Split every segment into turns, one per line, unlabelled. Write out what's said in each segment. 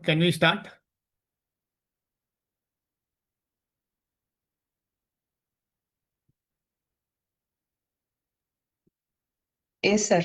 can we start?
Yes, sir.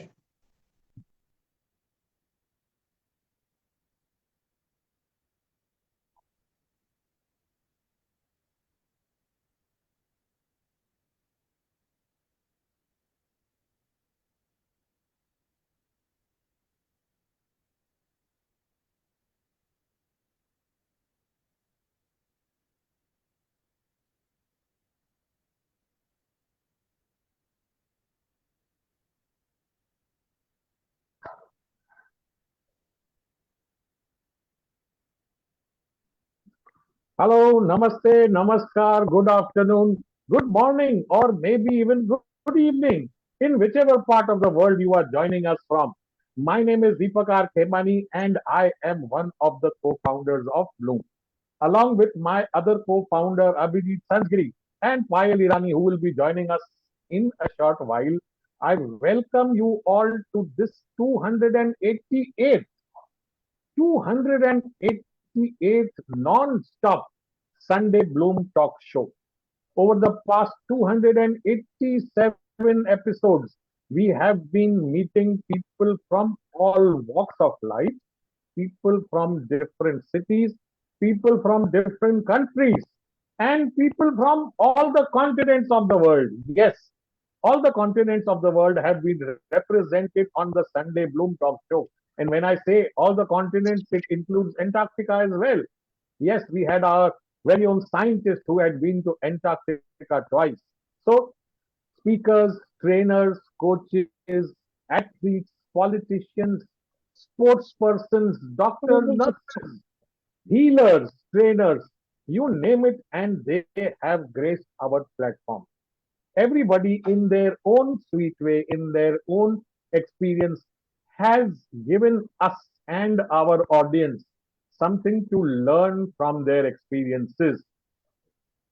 Hello, namaste, namaskar, good afternoon, good morning, or maybe even good evening, in whichever part of the world you are joining us from. My name is Deepakar Khemani, and I am one of the co-founders of Bloom, along with my other co-founder Abhijit Sanjgiri and Payal Irani, who will be joining us in a short while. I welcome you all to this 288th 288th non-stop Sunday Bloom Talk Show. Over the past 287 episodes, we have been meeting people from all walks of life, people from different cities, people from different countries, and people from all the continents of the world. Yes, all the continents of the world have been represented on the Sunday Bloom Talk Show. And when I say all the continents, it includes Antarctica as well. Yes, we had our very own scientist who had been to Antarctica twice. So, speakers, trainers, coaches, athletes, politicians, sports persons, doctors, nurses, healers, trainers, you name it, and they have graced our platform. Everybody, in their own sweet way, in their own experience, has given us and our audience something to learn from their experiences.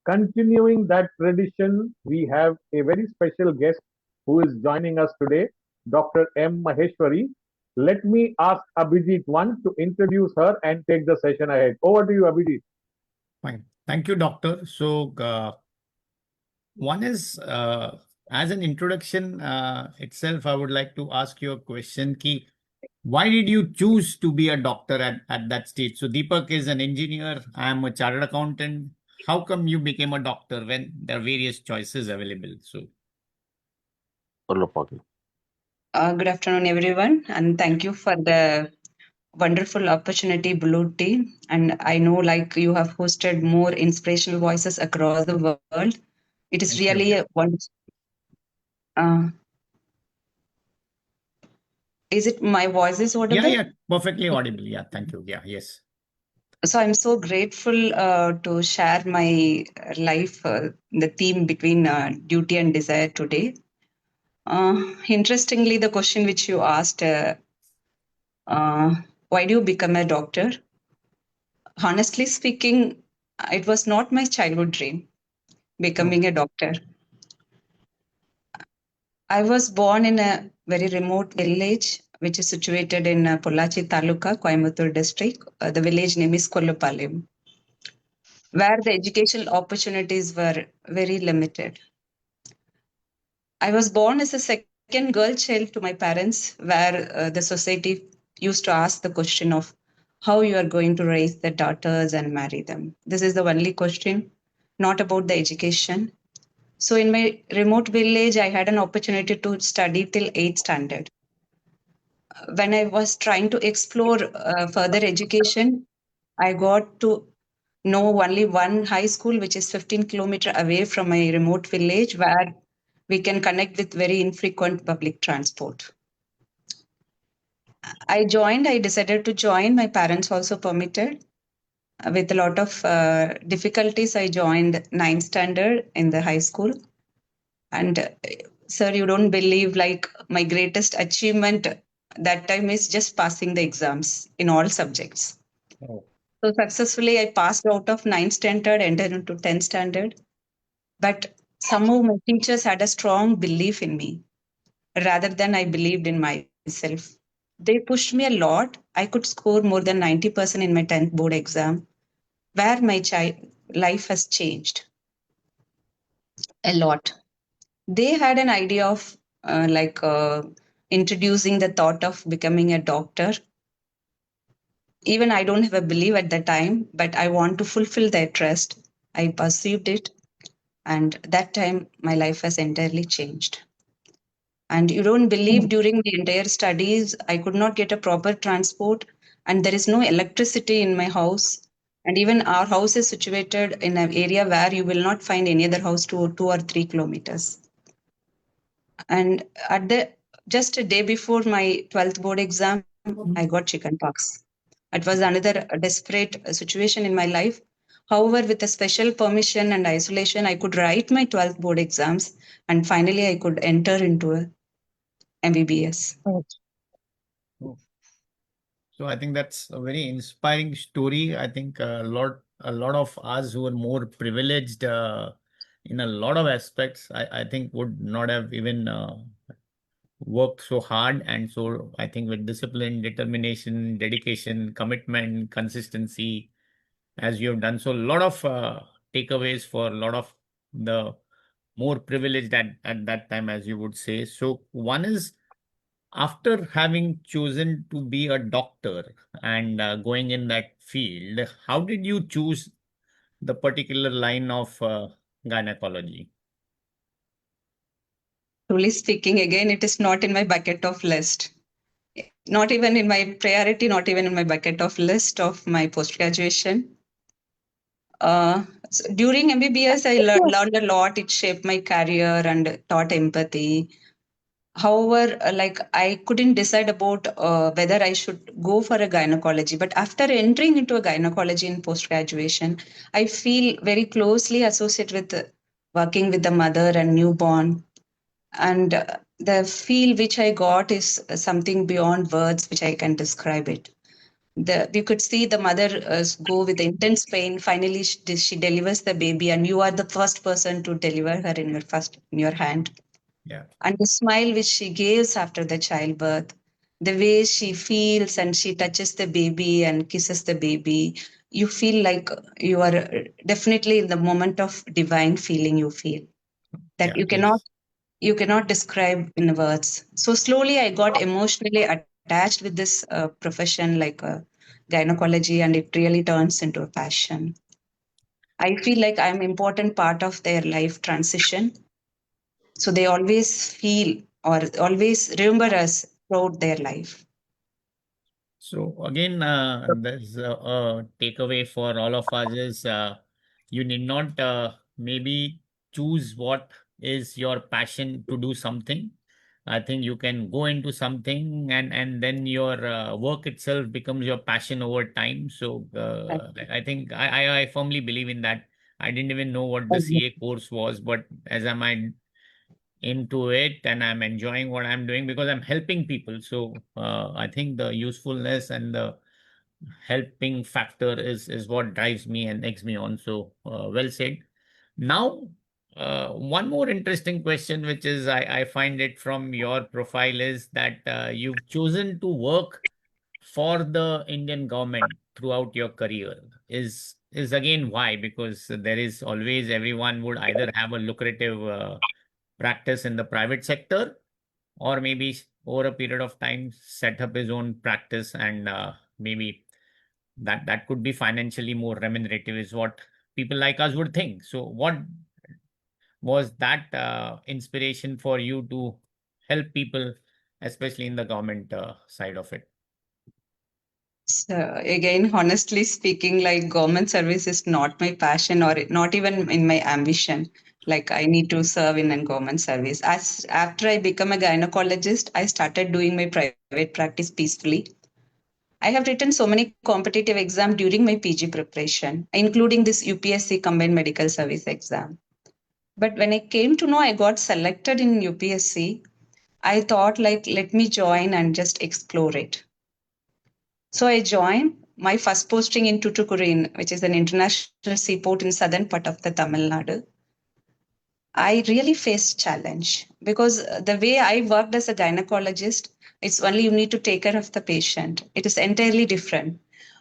Continuing that tradition, we have a very special guest who is joining us today, Dr. M. Maheshwari. Let me ask Abhijit one to introduce her and take the session ahead. Over to you, Abhijit.
Fine. Thank you, doctor. So, one is as an introduction itself, I would like to ask you a question. Ki, why did you choose to be a doctor at that stage? So, Deepak is an engineer. I am a chartered accountant. How come you became a doctor when there are various choices available? So,
Good afternoon, everyone, and thank you for the wonderful opportunity, Blue Team. And I know, like, you have hosted more inspirational voices across the world. It is
thank you.
really a wonderful. Uh, is it my voice is audible?
Yeah, perfectly audible. Yeah, thank you. Yeah, yes.
So I'm so grateful to share my life, the theme between duty and desire today. Interestingly, the question which you asked, why do you become a doctor? Honestly speaking, it was not my childhood dream becoming a doctor. I was born in a very remote village which is situated in Pollachi Taluka, Coimbatore district. The village name is Kollupalem, where the educational opportunities were very limited. I was born as a second girl child to my parents, where the society used to ask the question of how you are going to raise the daughters and marry them. This is the only question, not about the education. So in my remote village, I had an opportunity to study till 8th standard. When I was trying to explore further education, I got to know only one high school, which is 15 kilometers away from my remote village, where we can connect with very infrequent public transport. I decided to join. My parents also permitted. With a lot of difficulties, I joined 9th standard in the high school. And sir, you don't believe, like, my greatest achievement that time is just passing the exams in all subjects.
Oh.
So successfully, I passed out of 9th standard, entered into 10th standard. But somehow my teachers had a strong belief in me rather than I believed in myself. They pushed me a lot. I could score more than 90% in my 10th board exam, where my life has changed a lot. They had an idea of introducing the thought of becoming a doctor. Even I don't have a belief at the time, but I want to fulfill their trust. I perceived it, and that time my life has entirely changed. And you don't believe, during the entire studies, I could not get a proper transport, and there is no electricity in my house. And even our house is situated in an area where you will not find any other house to 2 or 3 kilometers. And at the just a day before my 12th board exam, I got chickenpox. It was another desperate situation in my life. However, with a special permission and isolation, I could write my 12th board exams, and finally I could enter into a MBBS.
Oh. So I think that's a very inspiring story. I think a lot of us who are more privileged in a lot of aspects, I think would not have even worked so hard. And so I think with discipline, determination, dedication, commitment, consistency, as you have done, so a lot of takeaways for a lot of the more privileged at that time, as you would say. So one is, after having chosen to be a doctor and going in that field, how did you choose the particular line of gynecology?
Truly speaking, again, it is not in my bucket of list. Not even in my priority, not even in my bucket of list of my post graduation. During MBBS, I learned a lot. It shaped my career and taught empathy. However, I couldn't decide about whether I should go for a gynecology. But after entering into a gynecology in post graduation, I feel very closely associated with working with the mother and newborn. And the feel which I got is something beyond words, which I can describe it. You could see the mother go with intense pain. Finally, she delivers the baby, and you are the first person to deliver her in your hand.
Yeah.
And the smile which she gives after the childbirth, the way she feels and she touches the baby and kisses the baby, you feel like you are definitely in the moment of divine feeling. You feel that
Yeah.
you cannot describe in words. So slowly I got emotionally attached with this profession, gynecology, and it really turns into a passion. I feel like I'm an important part of their life transition. So they always feel or always remember us throughout their life.
So again, there's a takeaway for all of us is, you need not maybe choose what is your passion to do something. I think you can go into something, and then your work itself becomes your passion over time. So I think I firmly believe in that. I didn't even know what the CA course was, but as I'm into it and I'm enjoying what I'm doing because I'm helping people. So I think the usefulness and the helping factor is what drives me and eggs me on. So well said. Now, one more interesting question, which is I find it from your profile, is that you've chosen to work for the Indian government throughout your career. Is again why? Because there is always, everyone would either have a lucrative practice in the private sector, or maybe over a period of time set up his own practice, and maybe that could be financially more remunerative, is what people like us would think. So what was that inspiration for you to help people, especially in the government side of it?
So again, honestly speaking, like government service is not my passion or not even in my ambition. Like I need to serve in a government service. As after I become a gynecologist, I started doing my private practice peacefully. I have written so many competitive exams during my PG preparation, including this UPSC combined medical service exam. But when I came to know I got selected in UPSC, I thought like let me join and just explore it. So I joined my first posting in Tuticorin, which is an international seaport in southern part of the Tamil Nadu. I really faced challenge because the way I worked as a gynecologist, It's only you need to take care of the patient. It is entirely different.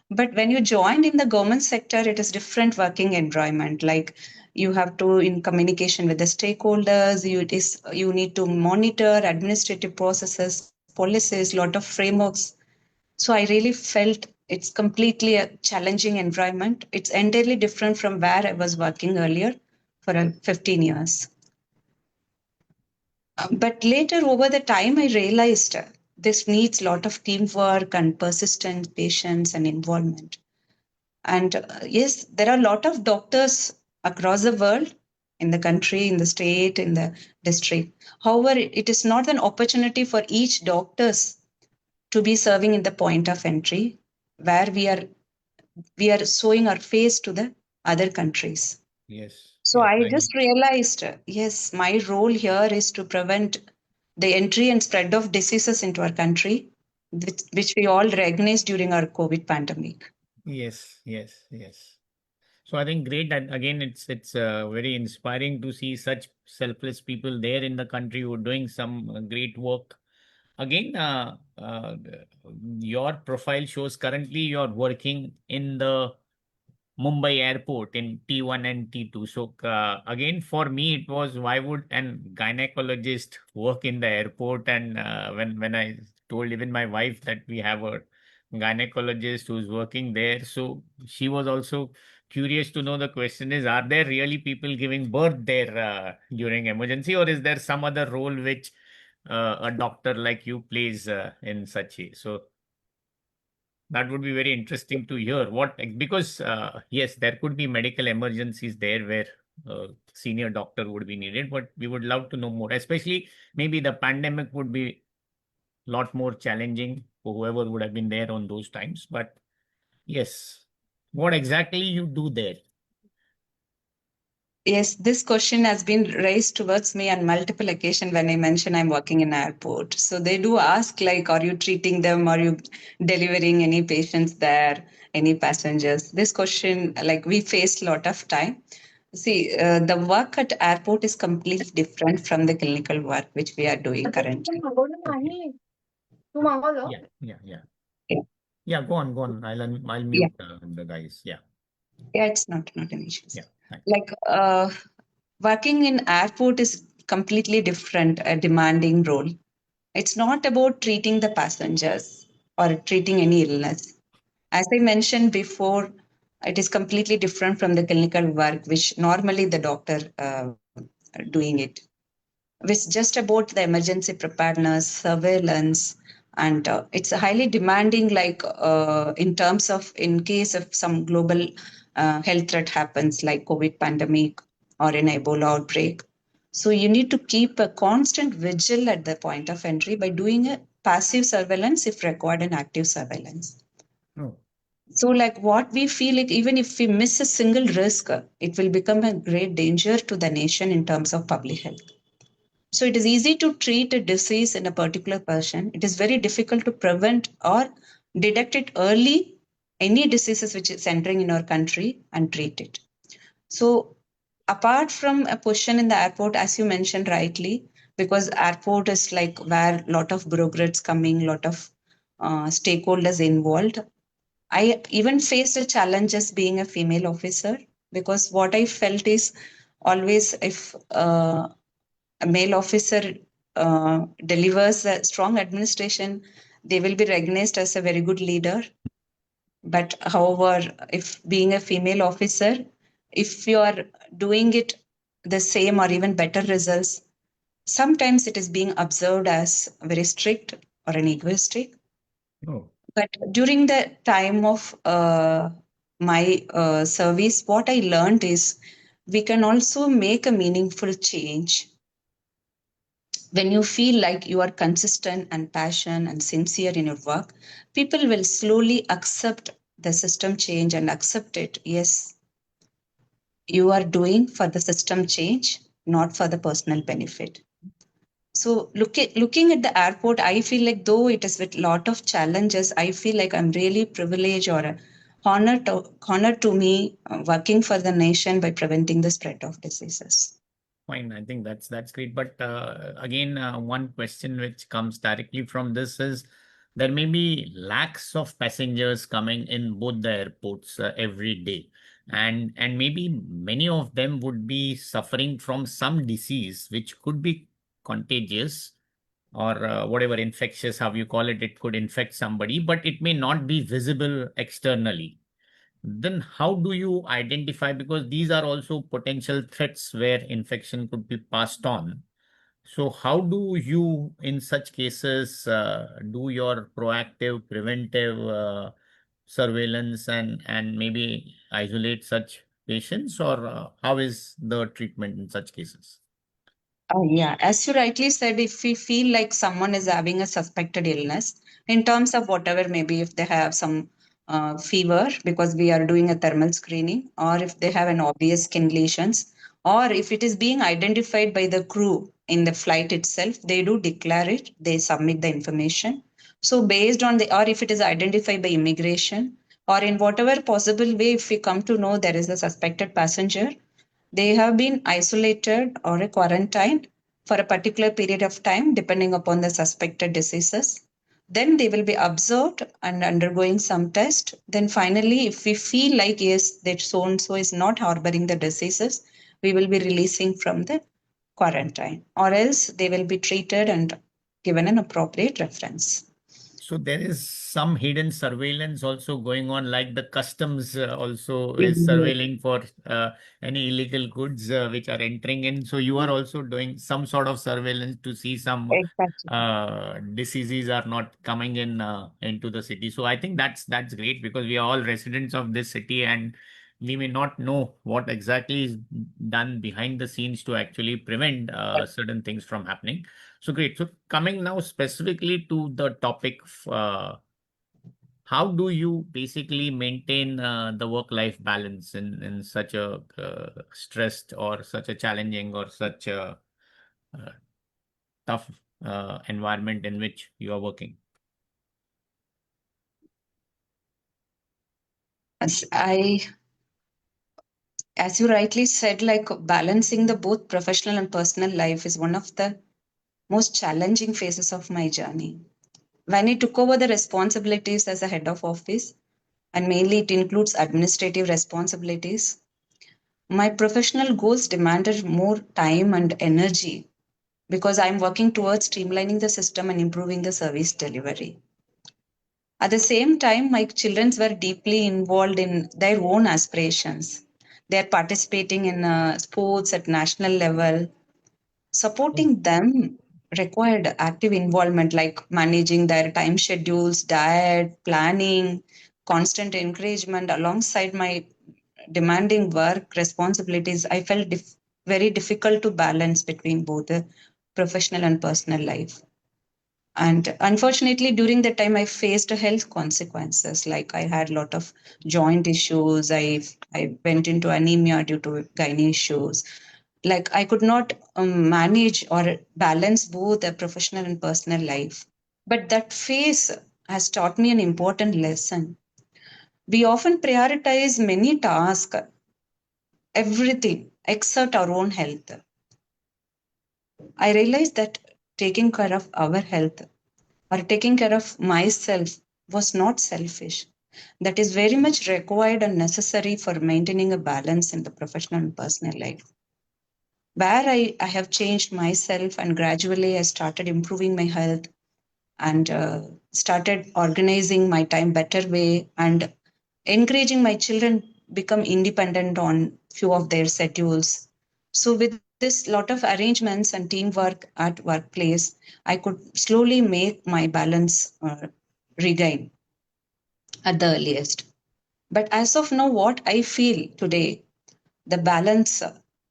But when you join in the government sector, it is different working environment. Like you have to in communication with the stakeholders. You need to monitor administrative processes, policies, lot of frameworks. So I really felt it's completely a challenging environment. It's entirely different from where I was working earlier for 15 years. But later, over the time, I realized this needs a lot of teamwork and persistence, patience, and involvement. And yes, there are a lot of doctors across the world, in the country, in the state, in the district. However, it is not an opportunity for each doctors to be serving in the point of entry, where we are showing our face to the other countries.
Yes.
So
Yes.
I just realized, yes, my role here is to prevent the entry and spread of diseases into our country, which we all recognized during our COVID pandemic.
Yes. Yes. Yes. So I think great that again it's very inspiring to see such selfless people there in the country who are doing some great work. Again, your profile shows currently you're working in the Mumbai airport in T1 and T2. So again, for me, it was why would an gynecologist work in the airport? And when I told even my wife that we have a gynecologist who's working there, so she was also curious to know. The question is, are there really people giving birth there during emergency, or is there some other role which a doctor like you plays in such a? So that would be very interesting to hear what, because yes, there could be medical emergencies there where senior doctor would be needed, but we would love to know more. Especially maybe the pandemic would be a lot more challenging for whoever would have been there on those times. But yes, what exactly you do there?
Yes, this question has been raised towards me on multiple occasions when I mention I'm working in an airport. So they do ask, like, are you treating them? Are you delivering any patients there? Any passengers? This question, like, we face a lot of time. See, the work at airport is completely different from the clinical work which we are doing currently.
Okay. Yeah, yeah, yeah.
Yeah,
Yeah, go on, go on. I'll
yeah,
mute the guys. Yeah,
yeah, it's not an issue.
yeah. Thanks.
Like, working in airport is completely different, a demanding role. It's not about treating the passengers or treating any illness. As I mentioned before, it is completely different from the clinical work, which normally the doctor doing it. It's just about the emergency preparedness, surveillance, and it's highly demanding. Like in terms of in case of some global health threat happens, like COVID pandemic or an Ebola outbreak. So you need to keep a constant vigil at the point of entry by doing a passive surveillance if required and active surveillance.
Oh,
So, like what we feel, like even if we miss a single risk, it will become a great danger to the nation in terms of public health. So, it is easy to treat a disease in a particular person. It is very difficult to prevent or detect it early, any diseases which is entering in our country, and treat it. So, apart from a position in the airport, as you mentioned rightly, because airport is like where a lot of bureaucrats coming, a lot of stakeholders involved. I even faced a challenge as being a female officer, because what I felt is always if a male officer delivers a strong administration, they will be recognized as a very good leader. But however, if being a female officer, if you are doing it the same or even better results, sometimes it is being observed as very strict or an egoistic.
oh,
But during the time of my service, what I learned is we can also make a meaningful change when you feel like you are consistent and passionate and sincere in your work. People will slowly accept the system change and accept it. Yes, you are doing for the system change, not for the personal benefit. So looking at the airport, I feel like though it is with lot of challenges, I feel like I'm really privileged or a honor to me working for the nation by preventing the spread of diseases.
Fine, I think that's great. But again, one question which comes directly from this is there may be lakhs of passengers coming in both the airports every day, and maybe many of them would be suffering from some disease which could be contagious or whatever infectious, how you call it, it could infect somebody, but it may not be visible externally. Then how do you identify? Because these are also potential threats where infection could be passed on. So how do you, in such cases, do your proactive, preventive surveillance and maybe isolate such patients, or how is the treatment in such cases?
Yeah, as you rightly said, if we feel like someone is having a suspected illness, in terms of whatever, maybe if they have some fever, because we are doing a thermal screening, or if they have an obvious skin lesions, or if it is being identified by the crew in the flight itself, they do declare it, they submit the information. So, based on the, or if it is identified by immigration, or in whatever possible way, if we come to know there is a suspected passenger, they have been isolated or quarantined for a particular period of time, depending upon the suspected diseases. Then they will be observed and undergoing some test. Then finally, if we feel like yes, that so and so is not harboring the diseases, we will be releasing from the quarantine, or else they will be treated and given an appropriate reference.
So there is some hidden surveillance also going on, like the customs also is
Yes,
surveilling for any illegal goods which are entering in. So you are also doing some sort of surveillance to see some
exactly.
diseases are not coming in into the city. So I think that's great because we are all residents of this city and we may not know what exactly is done behind the scenes to actually prevent certain things from happening. So great. So coming now specifically to the topic, how do you basically maintain the work-life balance in such a stressed or such a challenging or such a uh, tough environment in which you are working?
As I, as you rightly said, like balancing the both professional and personal life is one of the most challenging phases of my journey. When I took over the responsibilities as a head of office, and mainly it includes administrative responsibilities, my professional goals demanded more time and energy because I'm working towards streamlining the system and improving the service delivery. At the same time, my children were deeply involved in their own aspirations. They are participating in sports at national level. Supporting them required active involvement, like managing their time schedules, diet, planning, constant encouragement alongside my demanding work responsibilities. I felt very difficult to balance between both the professional and personal life. And unfortunately, during that time, I faced health consequences. Like I had a lot of joint issues. I went into anemia due to gynae issues. Like I could not manage or balance both a professional and personal life. But that phase has taught me an important lesson. We often prioritize many tasks, everything except our own health. I realized that taking care of our health or taking care of myself was not selfish. That is very much required and necessary for maintaining a balance in the professional and personal life. Where I have changed myself and gradually I started improving my health and started organizing my time better way and encouraging my children become independent on few of their schedules. So with this lot of arrangements and teamwork at workplace, I could slowly make my balance regain at the earliest. But as of now, what I feel today, the balance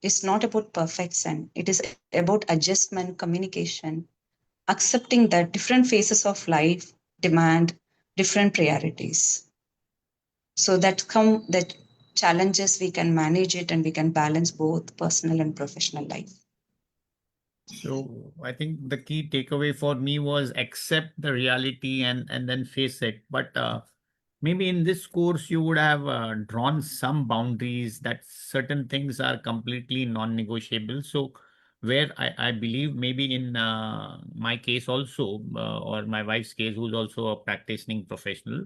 is not about perfection. It is about adjustment, communication, accepting that different phases of life demand different priorities. So that come that challenges we can manage it and we can balance both personal and professional life.
So I think the key takeaway for me was accept the reality and then face it. But maybe in this course you would have drawn some boundaries that certain things are completely non-negotiable. So where I believe maybe in my case also, or my wife's case, who's also a practicing professional,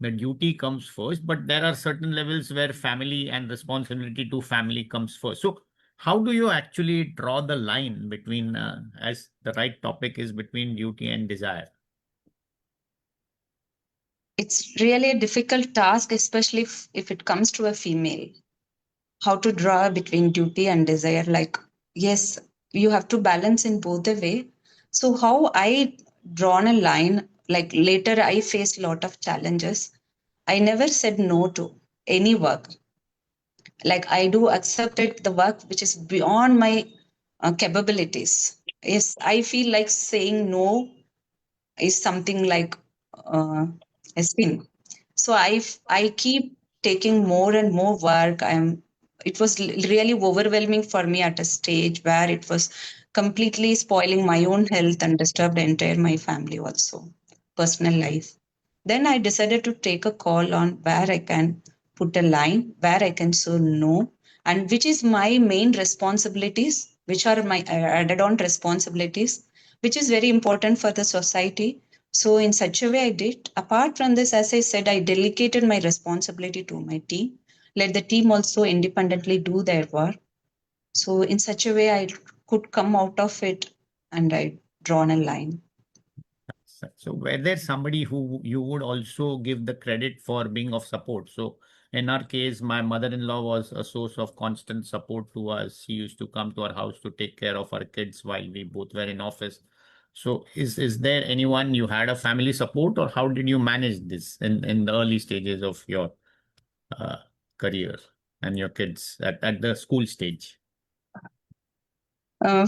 the duty comes first, but there are certain levels where family and responsibility to family comes first. So how do you actually draw the line between, as the right topic is, between duty and desire?
It's really a difficult task, especially if it comes to a female. How to draw between duty and desire. Like, yes, you have to balance in both the way. So how I drawn a line, like later I faced a lot of challenges. I never said no to any work. Like I do accepted the work which is beyond my capabilities. Yes, I feel like saying no is something like a sin. So I keep taking more and more work. It was really overwhelming for me at a stage where it was completely spoiling my own health and disturbed entire my family also, personal life. Then I decided to take a call on where I can put a line, where I can say no, and which is my main responsibilities, which are my added on responsibilities, which is very important for the society. So, in such a way, I did. Apart from this, as I said, I delegated my responsibility to my team. Let the team also independently do their work. So, in such a way, I could come out of it and I drawn a line.
So were there somebody who you would also give the credit for being of support? So in our case, my mother-in-law was a source of constant support to us. She used to come to our house to take care of our kids while we both were in office. So is there anyone you had a family support, or how did you manage this in the early stages of your uh, career and your kids at the school stage?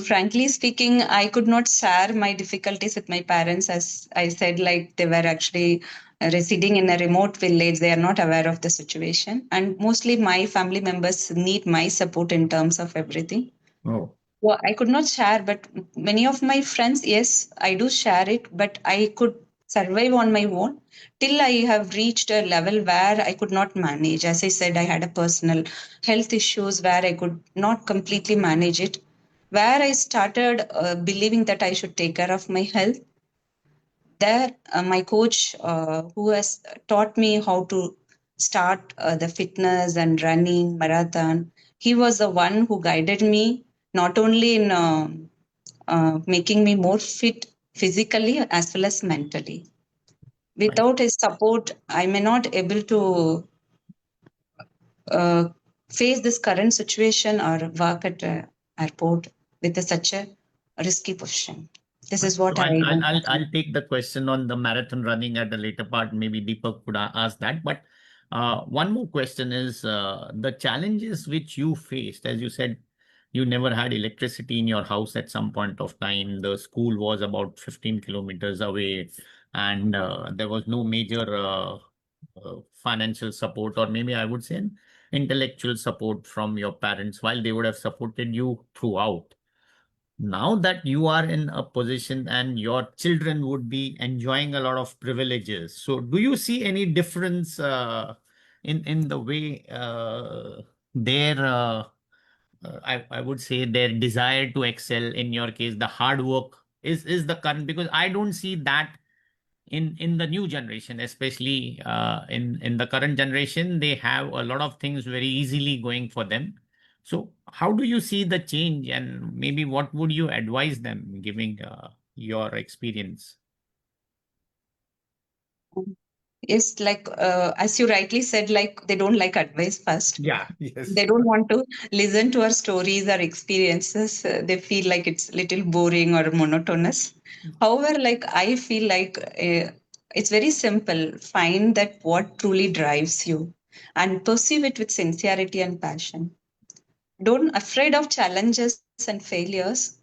Frankly speaking, I could not share my difficulties with my parents. As I said, like they were actually residing in a remote village. They are not aware of the situation. And mostly my family members need my support in terms of everything.
Oh,
Well, I could not share, but many of my friends, yes, I do share it, but I could survive on my own till I have reached a level where I could not manage. As I said, I had a personal health issues where I could not completely manage it, where I started believing that I should take care of my health. There, my coach, who has taught me how to start the fitness and running marathon, he was the one who guided me not only in making me more fit physically as well as mentally.
nice.
Without his support, I may not able to uh, face this current situation or work at a airport with such a risky position. This
Right.
is
So
what I want to
I'll take the question on the marathon running at the later part. Maybe Deepak could ask that. But one more question is the challenges which you faced. As you said, you never had electricity in your house at some point of time. The school was about 15 kilometers away, and there was no major financial support, or maybe I would say an intellectual support from your parents, while they would have supported you throughout. Now that you are in a position and your children would be enjoying a lot of privileges, so do you see any difference in the way their I would say their desire to excel, in your case the hard work is the current, because I don't see that in the new generation, especially in the current generation. They have a lot of things very easily going for them. So how do you see the change, and maybe what would you advise them, giving your experience?
Yes, like as you rightly said, like they don't like advice first.
Yeah,
They
yes.
don't want to listen to our stories or experiences. They feel like it's little boring or monotonous. However, like I feel like it's very simple. Find that what truly drives you and pursue it with sincerity and passion. Don't afraid of challenges and failures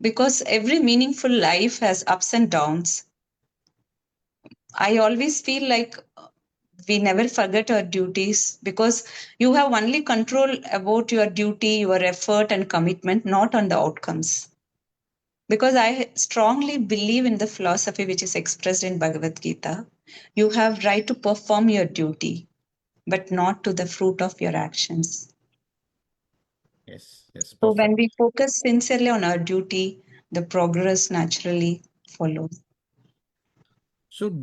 because every meaningful life has ups and downs. I always feel like we never forget our duties because you have only control about your duty, your effort, and commitment, not on the outcomes. because I strongly believe in the philosophy which is expressed in Bhagavad Gita. You have right to perform your duty, but not to the fruit of your actions.
Yes, yes,
So when
perfect.
we focus sincerely on our duty, the progress naturally follows.
So,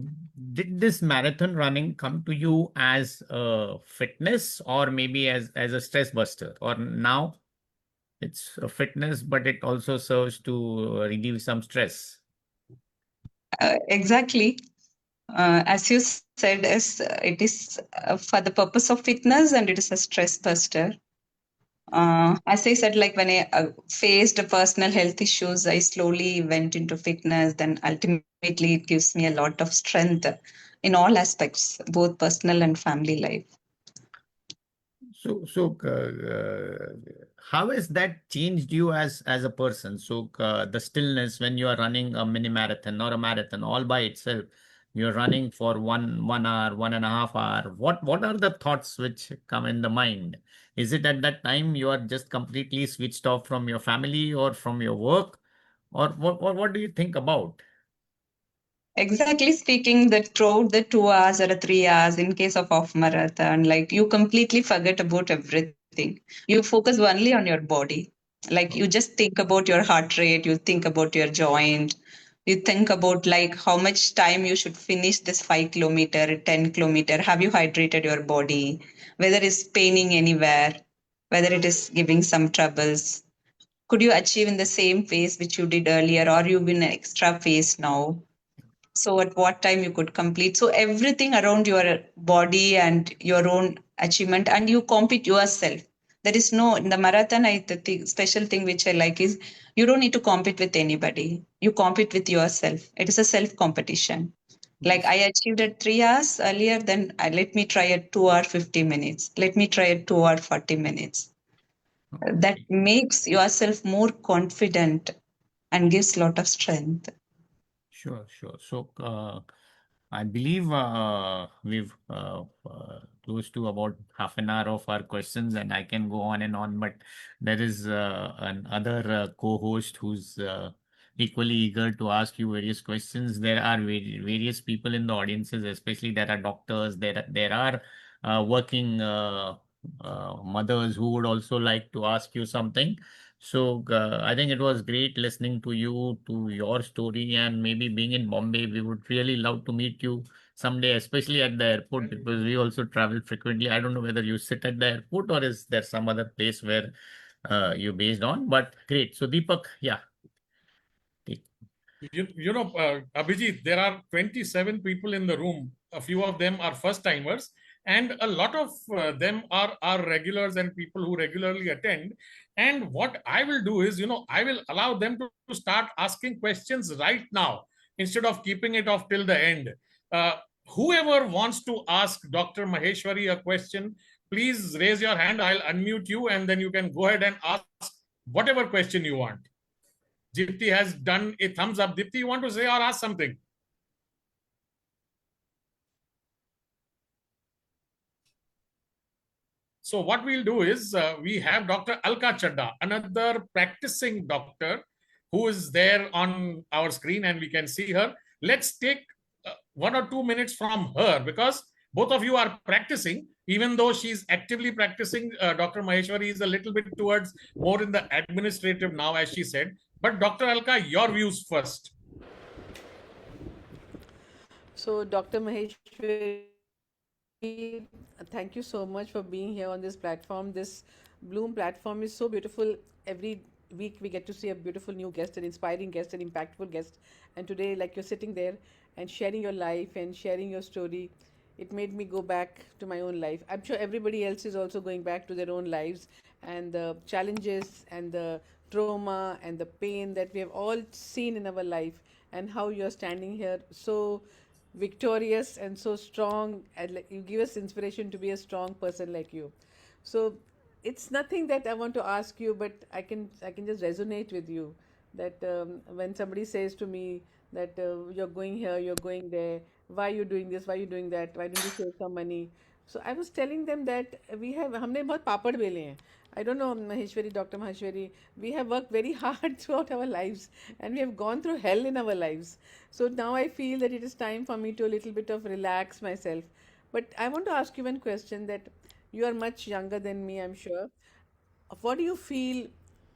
did this marathon running come to you as a fitness or maybe as a stress buster? Or now it's a fitness, but it also serves to relieve some stress?
Exactly. As you said, it is for the purpose of fitness and it is a stress buster. As I said, like when I faced personal health issues, I slowly went into fitness. Then ultimately, it gives me a lot of strength in all aspects, both personal and family life.
How has that changed you as a person? The stillness when you are running a mini marathon or a marathon all by itself, you're running for 1 hour, 1.5 hour. What are the thoughts which come in the mind? Is it at that time you are just completely switched off from your family or from your work, or what do you think about?
Exactly speaking, that throughout the 2 hours or 3 hours, in case of off marathon, like you completely forget about everything. You focus only on your body. Like you just think about your heart rate, you think about your joint, you think about like how much time you should finish this 5 kilometer, 10 kilometer. Have you hydrated your body? Whether it's paining anywhere, whether it is giving some troubles. Could you achieve in the same pace which you did earlier, or you in an extra pace now? So at what time you could complete, so everything around your body and your own achievement, and you compete yourself. There is no, in the marathon, special thing which I like is you don't need to compete with anybody, you compete with yourself. It is a self competition. Like
Yes.
I achieved at 3 hours earlier, then let me try at 2 hour 50 minutes, let me try at 2 hour 40 minutes. That
Okay.
makes yourself more confident and gives lot of strength.
Sure, sure. I believe we've close to about half an hour of our questions, and I can go on and on, but there is another co-host who's equally eager to ask you various questions. There are various people in the audiences, especially there are doctors, there are working mothers who would also like to ask you something. I think it was great listening to you, to your story, and maybe being in Bombay, we would really love to meet you someday, especially at the airport, because we also travel frequently. I don't know whether you sit at the airport or is there some other place where you're based on, but great. So Deepak, yeah. take-
Abhijit, there are 27 people in the room. A few of them are first timers, and a lot of them are regulars and people who regularly attend. And what I will do is, I will allow them to start asking questions right now instead of keeping it off till the end. Uh, Whoever wants to ask Dr. Maheshwari a question, please raise your hand. I'll unmute you, and then you can go ahead and ask whatever question you want. Dipti has done a thumbs up. Dipti, you want to say or ask something? So what we'll do is we have Dr. Alka Chadda, another practicing doctor who is there on our screen and we can see her. Let's take 1 or 2 minutes from her because both of you are practicing. Even though she's actively practicing, Dr. Maheshwari is a little bit towards more in the administrative now, as she said. But Dr. Alka, your views first.
So, Dr. Maheshwari, thank you so much for being here on this platform. This Bloom platform is so beautiful. Every week we get to see a beautiful new guest, an inspiring guest, an impactful guest. And today, like you're sitting there and sharing your life and sharing your story, it made me go back to my own life. I'm sure everybody else is also going back to their own lives and the challenges and the trauma and the pain that we have all seen in our life, and how you're standing here so victorious and so strong, and like, you give us inspiration to be a strong person like you. So it's nothing that I want to ask you, but I can just resonate with you that when somebody says to me that you're going here, you're going there, why are you doing this, why are you doing that, why don't you save some money? So I was telling them that हमने बहुत पापड़ बेले हैं. I don't know, Maheshwari, Dr. Maheshwari, we have worked very hard throughout our lives and we have gone through hell in our lives. So now I feel that it is time for me to a little bit of relax myself. But I want to ask you one question that you are much younger than me, I'm sure. What do you feel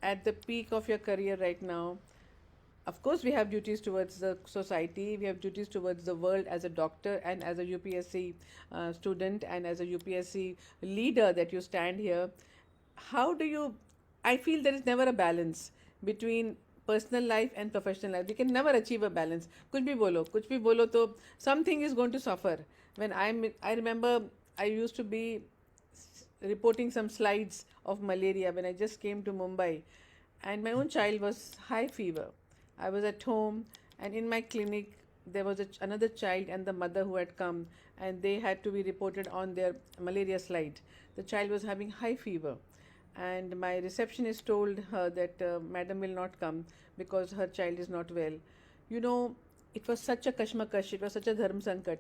at the peak of your career right now? Of course, we have duties towards the society, we have duties towards the world as a doctor and as a UPSC student and as a UPSC leader that you stand here. How do you? I feel there is never a balance between personal life and professional life. We can never achieve a balance. कुछ भी बोलो तो something is going to suffer. I remember I used to be reporting some slides of malaria when I just came to Mumbai, and my own child was high fever. I was at home, and in my clinic, there was another child and the mother who had come, and they had to be reported on their malaria slide. The child was having high fever, and my receptionist told her that madam will not come because her child is not well. You know, it was such a kashmakash, it was such a dharm sankat.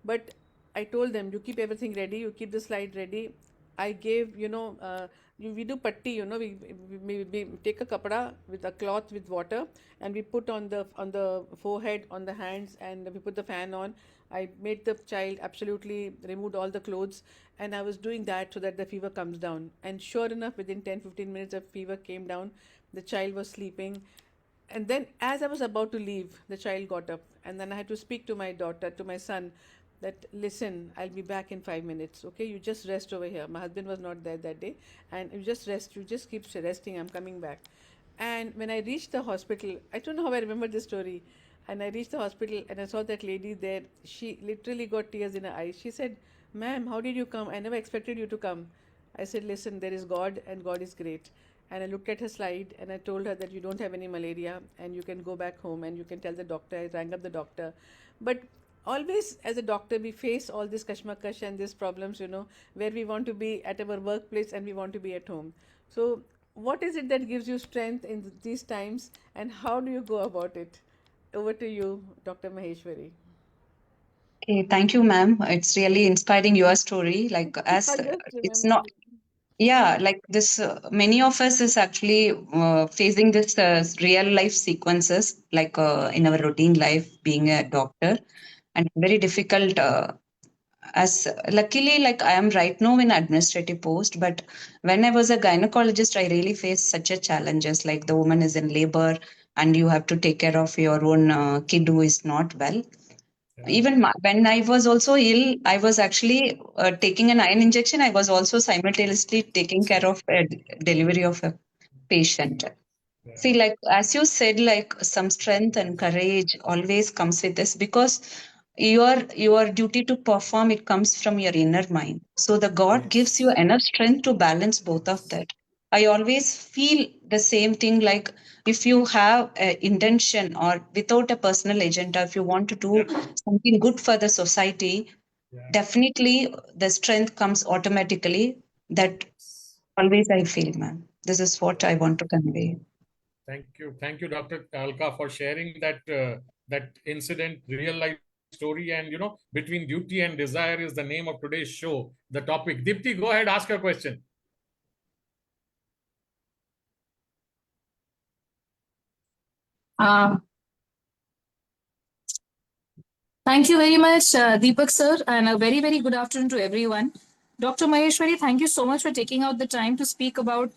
But I told them, you keep everything ready, you keep the slide ready. I gave, we do patti, we take a kapda with a cloth with water, and we put on the forehead, on the hands, and we put the fan on. I made the child absolutely removed all the clothes, and I was doing that so that the fever comes down. And sure enough, within 10-15 minutes, the fever came down. The child was sleeping, and then as I was about to leave, the child got up, and then I had to speak to my daughter, to my son, that listen, I'll be back in 5 minutes. Okay, you just rest over here. My husband was not there that day, and you just rest. You just keep resting. I'm coming back. And when I reached the hospital, I don't know how I remember this story. And I reached the hospital and I saw that lady there. She literally got tears in her eyes. She said, "Ma'am, how did you come? I never expected you to come." I said, "Listen, there is God and God is great." And I looked at her slide and I told her that you don't have any malaria and you can go back home and you can tell the doctor. I rang up the doctor. But always as a doctor we face all this kashmakash and these problems, where we want to be at our workplace and we want to be at home. So what is it that gives you strength in these times and how do you go about it? Over to you, Dr. Maheshwari.
Okay, thank you, ma'am. It's really inspiring your story. Like, as
I just
it's
remembered
not,
it.
yeah, like this, many of us is actually facing this real life sequences, like in our routine life, being a doctor, and very difficult. As luckily, like I am right now in administrative post, but when I was a gynecologist, I really faced such a challenges. Like the woman is in labor, and you have to take care of your own kid who is not well. Even when I was also ill, I was actually taking an iron injection. I was also simultaneously taking care of a delivery of a patient. See, like as you said, like some strength and courage always comes with this, because your duty to perform, it comes from your inner mind. So the God gives you
Yes.
enough strength to balance both of that. I always feel the same thing, like if you have an intention or without a personal agenda, if you want to do something good for the society, definitely the strength comes automatically. That always I feel, man. This is what I want to convey.
Thank you, Dr. Alka, for sharing that incident, real life story, and between duty and desire is the name of today's show. The topic. Dipti, go ahead, ask your question.
Uh, Thank you very much, Deepak sir, and a very, very good afternoon to everyone. Dr. Maheshwari, thank you so much for taking out the time to speak about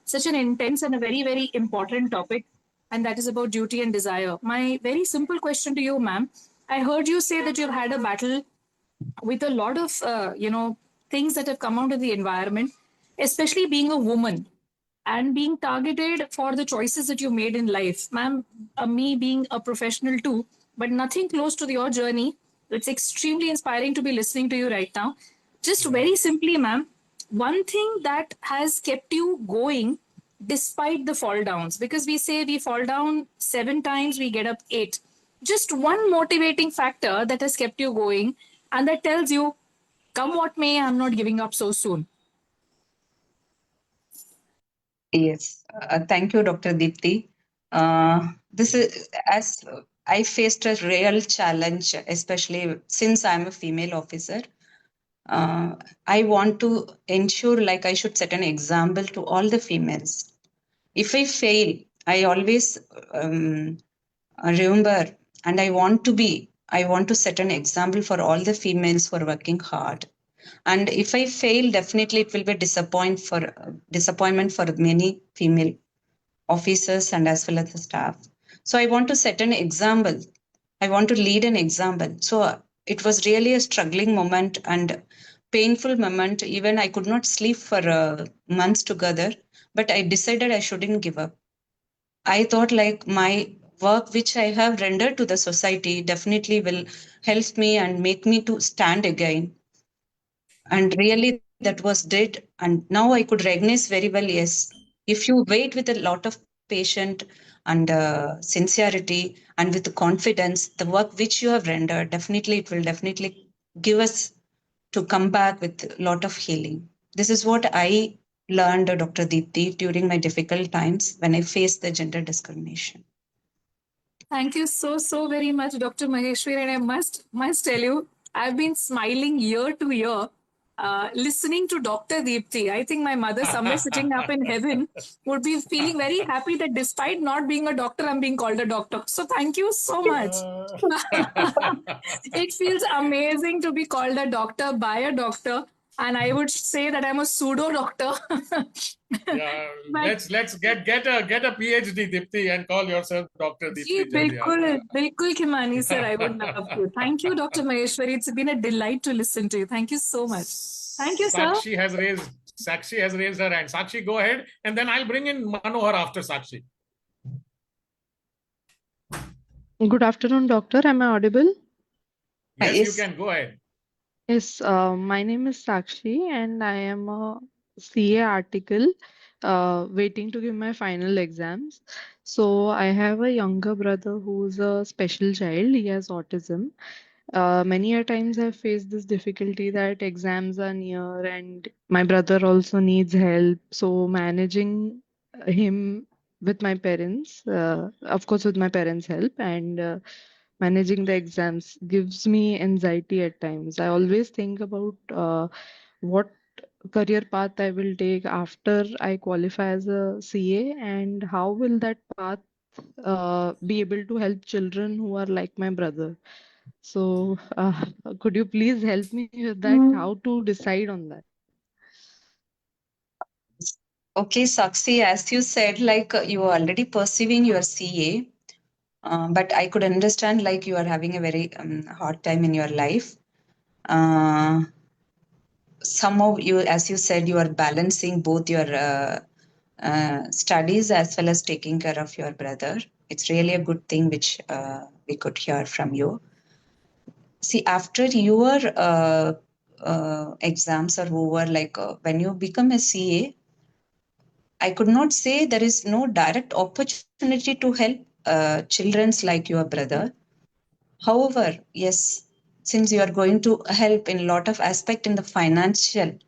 such an intense and a very, very important topic, and that is about duty and desire. My very simple question to you, ma'am. I heard you say that you've had a battle with a lot of, things that have come out of the environment, especially being a woman and being targeted for the choices that you made in life. Ma'am, me being a professional too, but nothing close to your journey. It's extremely inspiring to be listening to you right now. Just very simply, ma'am, one thing that has kept you going despite the fall downs, because we say we fall down 7 times, we get up 8. Just one motivating factor that has kept you going and that tells you, come what may, I'm not giving up so soon.
Yes, thank you, Dr. Deepti. This is as I faced a real challenge, especially since I'm a female officer. I want to ensure like I should set an example to all the females. If I fail, I always remember, and I want to set an example for all the females who are working hard. And if I fail, definitely it will be disappointment for many female officers and as well as the staff. So I want to set an example. I want to lead an example. So it was really a struggling moment and painful moment. Even I could not sleep for months together, but I decided I shouldn't give up. I thought like my work which I have rendered to the society definitely will help me and make me to stand again. And really that was did. And now I could recognize very well, yes, if you wait with a lot of patient and sincerity and with confidence, the work which you have rendered, definitely it will definitely give us to come back with a lot of healing. This is what I learned, Dr. Deepthi, during my difficult times when I faced the gender discrimination.
Thank you so very much, Dr. Maheshwari. And I must tell you, I've been smiling year to year, listening to Dr. Deepthi. I think my mother, somewhere sitting up in heaven, would be feeling very happy that despite not being a doctor, I'm being called a doctor. So thank you so much. It feels amazing to be called a doctor by a doctor. And I would say that I'm a pseudo doctor.
Yeah,
But
let's get a PhD, Dipti, and call yourself Dr.
Ji
Dipti Jalia.
बिल्कुल Khimani sir, I would love to. Thank you, Dr. Maheshwari. It's been a delight to listen to you. Thank you so much. Thank you, sir.
Sakshi has raised her hand. Sakshi, go ahead, and then I'll bring in Manohar after Sakshi.
Good afternoon, doctor. Am I audible?
Yes,
Yes.
you can go ahead.
Yes, my name is Sakshi, and I am a CA article waiting to give my final exams. So, I have a younger brother who's a special child. He has autism. Many a times I've faced this difficulty that exams are near, and my brother also needs help. So, managing him with my parents, of course, with my parents' help, and managing the exams gives me anxiety at times. I always think about what career path I will take after I qualify as a CA, and how will that path be able to help children who are like my brother. So, could you please help me with that? How to decide on that?
Okay, Sakshi, as you said, like you are already pursuing your CA, but I could understand like you are having a very hard time in your life. Somehow you, as you said, you are balancing both your studies as well as taking care of your brother. It's really a good thing which we could hear from you. See, after your exams are over, like when you become a CA, I could not say there is no direct opportunity to help childrens like your brother. However, yes, since you are going to help in a lot of aspect in the financial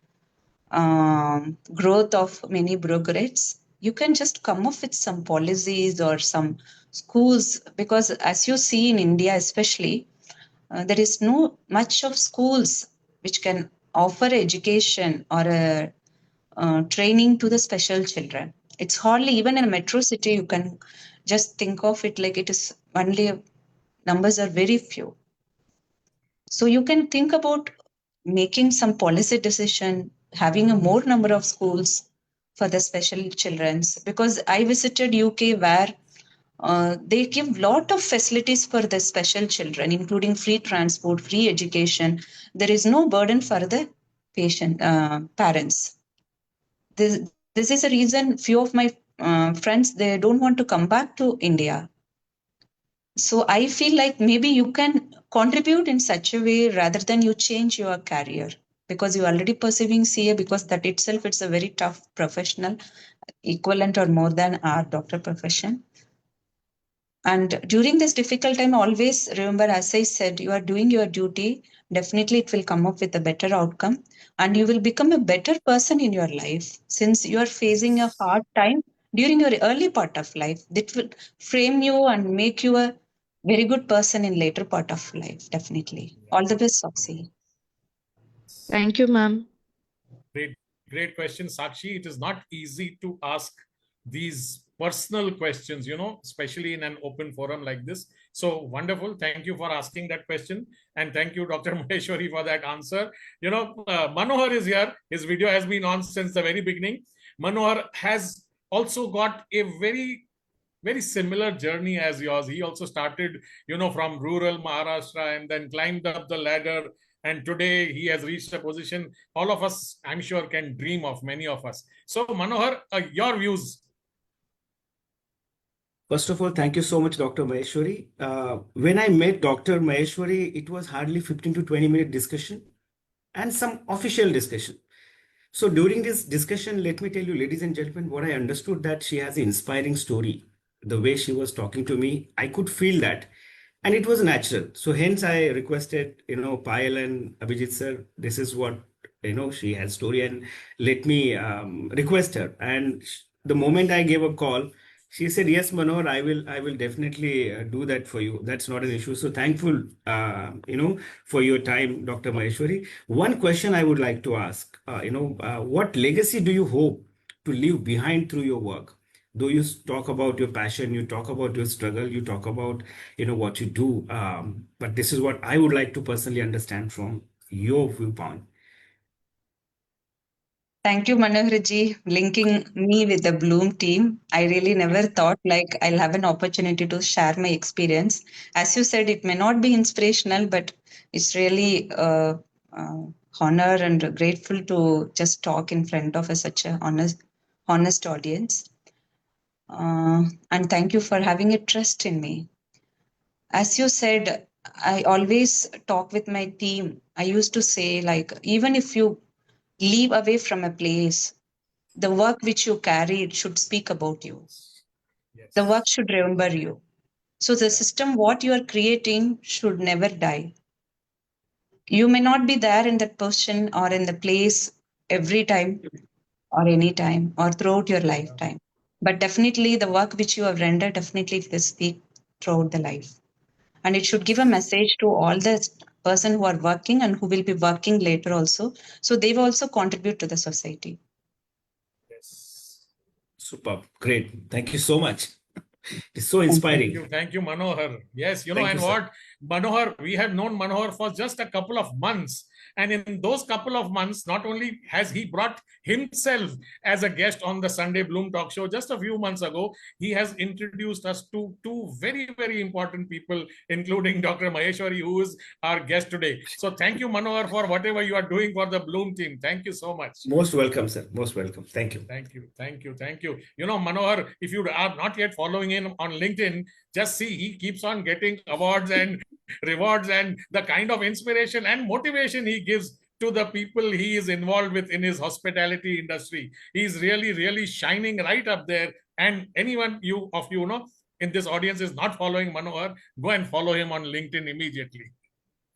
growth of many brokerages, you can just come up with some policies or some schools, because as you see in India especially, there is no much of schools which can offer education or a training to the special children. It's hardly, even in a metro city, you can just think of it like it is only, numbers are very few. So you can think about making some policy decision, having a more number of schools for the special children's, because I visited UK where they give lot of facilities for the special children, including free transport, free education. There is no burden for the parents. This is a reason few of my friends, they don't want to come back to India. So I feel like maybe you can contribute in such a way rather than you change your career, because you're already pursuing CA, because that itself it's a very tough professional, equivalent or more than our doctor profession. And during this difficult time, always remember, as I said, you are doing your duty. Definitely, it will come up with a better outcome, and you will become a better person in your life. Since you are facing a hard time during your early part of life, that will frame you and make you a very good person in later part of life. Definitely. All the best, Soxy.
Thank you, ma'am.
Great question, Sakshi. It is not easy to ask these personal questions, especially in an open forum like this. So wonderful. Thank you for asking that question. And thank you, Dr. Maheshwari, for that answer. Manohar is here. His video has been on since the very beginning. Manohar has also got a very similar journey as yours. He also started, from rural Maharashtra and then climbed up the ladder. And today he has reached a position all of us, I'm sure, can dream of, many of us. So, Manohar, your views.
First of all, thank you so much, Dr. Maheshwari. When I met Dr. Maheshwari, it was hardly 15 to 20-minute discussion and some official discussion. So during this discussion, let me tell you, ladies and gentlemen, what I understood that she has an inspiring story. The way she was talking to me, I could feel that. And it was natural. So hence I requested, Payal and Abhijit sir, this is what, she has story and let me request her. And the moment I gave a call, she said, yes, Manor, I will definitely do that for you. That's not an issue. So thankful, for your time, Dr. Maheshwari. One question I would like to ask, what legacy do you hope to leave behind through your work? Though you talk about your passion, you talk about your struggle, you talk about, what you do. But this is what I would like to personally understand from your viewpoint.
Thank you, Manoharji, linking me with the Bloom team. I really never thought like I'll have an opportunity to share my experience. As you said, it may not be inspirational, but it's really uh, honor and grateful to just talk in front of such a honest audience. And thank you for having a trust in me. As you said, I always talk with my team. I used to say, like, even if you leave away from a place, the work which you carried should speak about you.
Yes.
The work should remember you. So the system, what you are creating, should never die. You may not be there in that position or in the place every time or any time or throughout your lifetime. But definitely the work which you have rendered definitely will speak throughout the life. And it should give a message to all the person who are working and who will be working later also. So they will also contribute to the society.
Yes.
Superb. Great. Thank you so much. It's so inspiring.
Thank you, Manohar. Yes,
Thank
and
you, sir.
what, Manohar, we have known Manohar for just a couple of months. And in those couple of months, not only has he brought himself as a guest on the Sunday Bloom Talk Show just a few months ago, he has introduced us to two very, very important people, including Dr. Maheshwari, who is our guest today. So thank you, Manohar, for whatever you are doing for the Bloom team. Thank you so much.
Most welcome, sir. Most welcome. Thank you.
Thank you. Thank you. Thank you. Manohar, if you are not yet following him on LinkedIn, just see he keeps on getting awards and rewards and the kind of inspiration and motivation he gives to the people he is involved with in his hospitality industry. He's really, really shining right up there. And anyone you know in this audience is not following Manohar, go and follow him on LinkedIn immediately.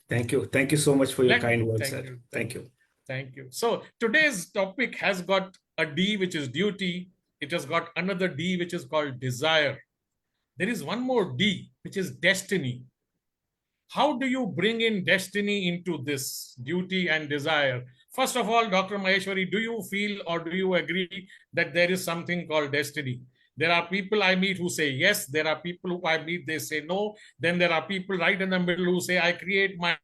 Thank you. Thank you so much for your kind words, sir.
Thank you. Thank you. So today's topic has got a D, which is duty. It has got another D, which is called desire. There is one more D, which is destiny. How do you bring in destiny into this duty and desire? First of all, Dr. Maheshwari, do you feel or do you agree that there is something called destiny? There are people I meet who say yes. There are people who I meet, they say no. Then there are people right in the middle who say, I create my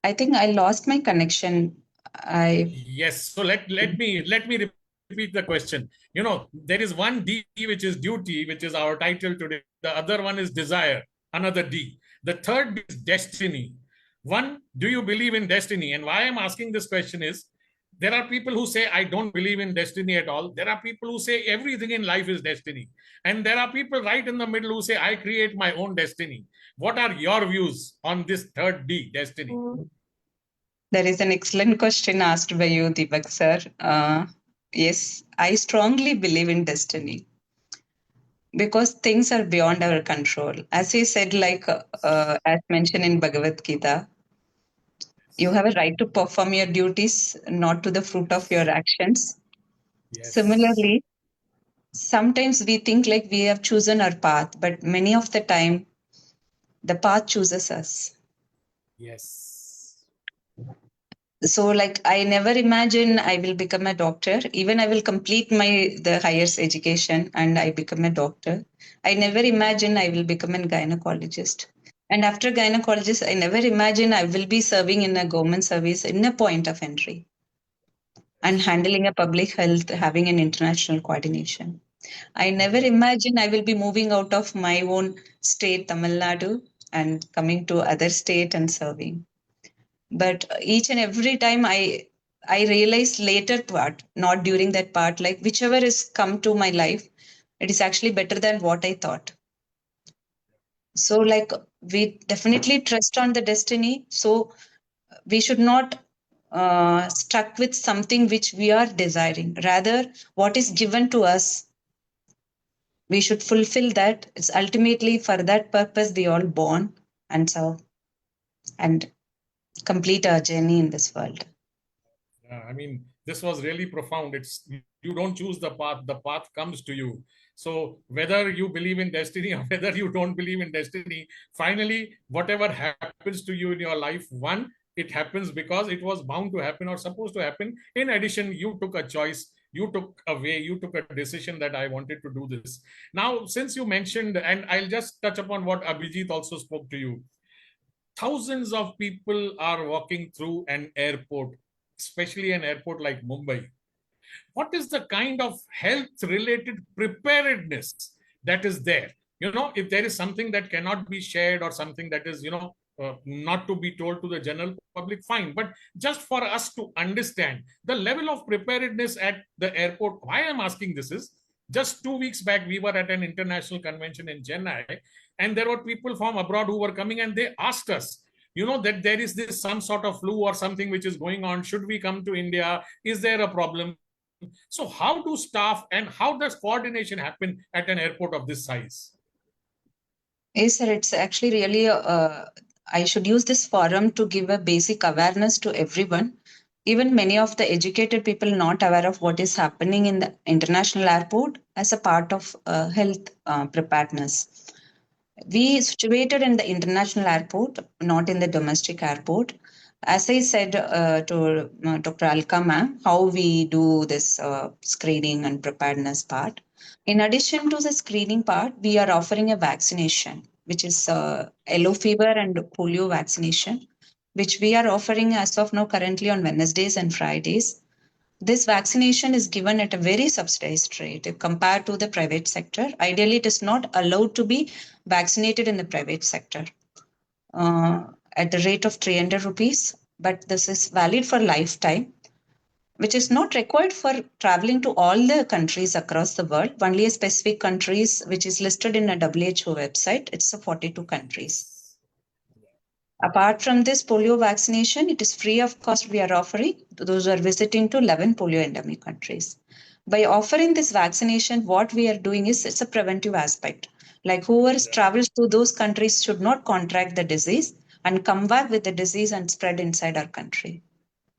I think I lost my connection.
Yes. So let me repeat the question. There is one D, which is duty, which is our title today. The other one is desire, another D. The third is destiny. One, do you believe in destiny? And why I'm asking this question is, there are people who say, I don't believe in destiny at all. There are people who say everything in life is destiny. And there are people right in the middle who say, I create my own destiny. What are your views on this third D, destiny?
There is an excellent question asked by you, Deepak sir. Yes, I strongly believe in destiny. because things are beyond our control. As he said, as mentioned in Bhagavad Gita, you have a right to perform your duties, not to the fruit of your actions.
Yes.
Similarly, sometimes we think like we have chosen our path, but many of the time, the path chooses us.
Yes.
So like I never imagine I will become a doctor. Even I will complete the highest education and I become a doctor. I never imagine I will become a gynecologist. And after gynecologist, I never imagine I will be serving in a government service in a point of entry and handling a public health, having an international coordination. I never imagine I will be moving out of my own state, Tamil Nadu, and coming to other state and serving. But each and every time I realize later part, not during that part, like whichever has come to my life, it is actually better than what I thought. So like we definitely trust on the destiny. So we should not stuck with something which we are desiring. Rather, what is given to us, we should fulfill that. It's ultimately for that purpose we all born and so and complete our journey in this world.
Yeah, I mean, this was really profound. It's you don't choose the path comes to you. So whether you believe in destiny or whether you don't believe in destiny, finally, whatever happens to you in your life, one, it happens because it was bound to happen or supposed to happen. In addition, you took a choice, you took a way, you took a decision that I wanted to do this. Now, since you mentioned, and I'll just touch upon what Abhijit also spoke to you, thousands of people are walking through an airport, especially an airport like Mumbai. What is the kind of health related preparedness that is there? If there is something that cannot be shared or something that is, not to be told to the general public, fine. But just for us to understand the level of preparedness at the airport, why I'm asking this is just 2 weeks back, we were at an international convention in Chennai, and there were people from abroad who were coming and they asked us, that there is this some sort of flu or something which is going on. Should we come to India? Is there a problem? So, how do staff and how does coordination happen at an airport of this size?
Yes, sir. It's actually really, I should use this forum to give a basic awareness to everyone. Even many of the educated people not aware of what is happening in the international airport as a part of health preparedness. We situated in the international airport, not in the domestic airport. As I said to Dr. Alka ma'am, how we do this screening and preparedness part. In addition to the screening part, we are offering a vaccination, which is yellow fever and polio vaccination, which we are offering as of now currently on Wednesdays and Fridays. This vaccination is given at a very subsidized rate compared to the private sector. Ideally, it is not allowed to be vaccinated in the private sector at the rate of 300 rupees, but this is valid for lifetime, which is not required for traveling to all the countries across the world, only a specific countries which is listed in a WHO website. It's 42 countries. Apart from this polio vaccination, it is free of cost we are offering to those who are visiting to 11 polio endemic countries. By offering this vaccination, what we are doing is it's a preventive aspect. Like whoever travels to those countries should not contract the disease and come back with the disease and spread inside our country.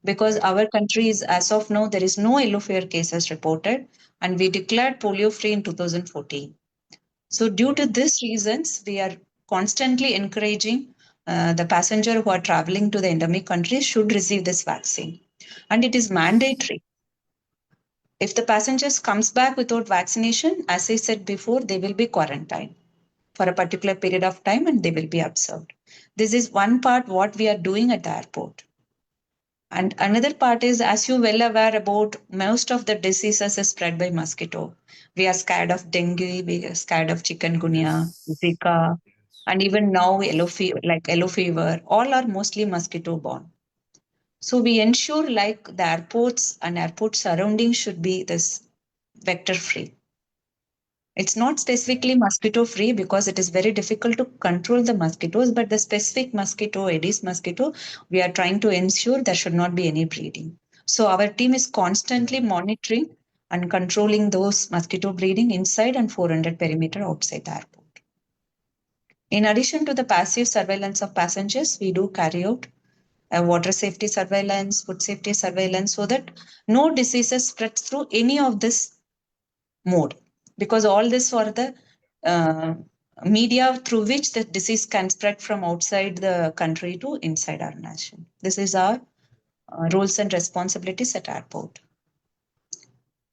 Because our country is, as of now, there is no yellow fever cases reported, and we declared polio free in 2014. So due to these reasons, we are constantly encouraging the passenger who are traveling to the endemic countries should receive this vaccine. And it is mandatory. If the passengers comes back without vaccination, as I said before, they will be quarantined for a particular period of time and they will be observed. This is one part what we are doing at the airport. And another part is, as you well aware about, most of the diseases is spread by mosquito. We are scared of dengue, we are scared of chikungunya, Zika, and even now yellow fever, all are mostly mosquito borne. So we ensure like the airports and airport surroundings should be this vector free. It's not specifically mosquito free because it is very difficult to control the mosquitoes, but the specific mosquito, Aedes mosquito, we are trying to ensure there should not be any breeding. So our team is constantly monitoring and controlling those mosquito breeding inside and 400 perimeter outside the airport. In addition to the passive surveillance of passengers, we do carry out water safety surveillance, food safety surveillance, so that no diseases spread through any of this mode. Because all this for the media through which the disease can spread from outside the country to inside our nation. This is our roles and responsibilities at airport.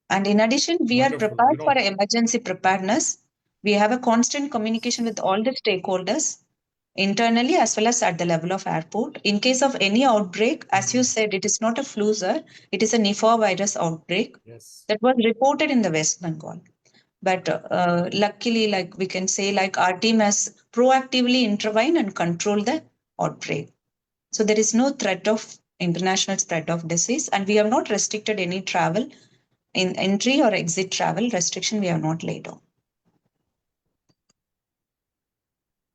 And in addition, we are
Wonderful.
prepared for emergency preparedness. We have a constant communication with all the stakeholders internally as well as at the level of airport. In case of any outbreak, as you said, it is not a flu, sir. It is a Nipah virus outbreak that was reported in the West Bengal. But luckily, like we can say, like our team has proactively intervened and controlled the outbreak. So there is no threat of international spread of disease, and we have not restricted any travel in entry or exit travel restriction. We have not laid on.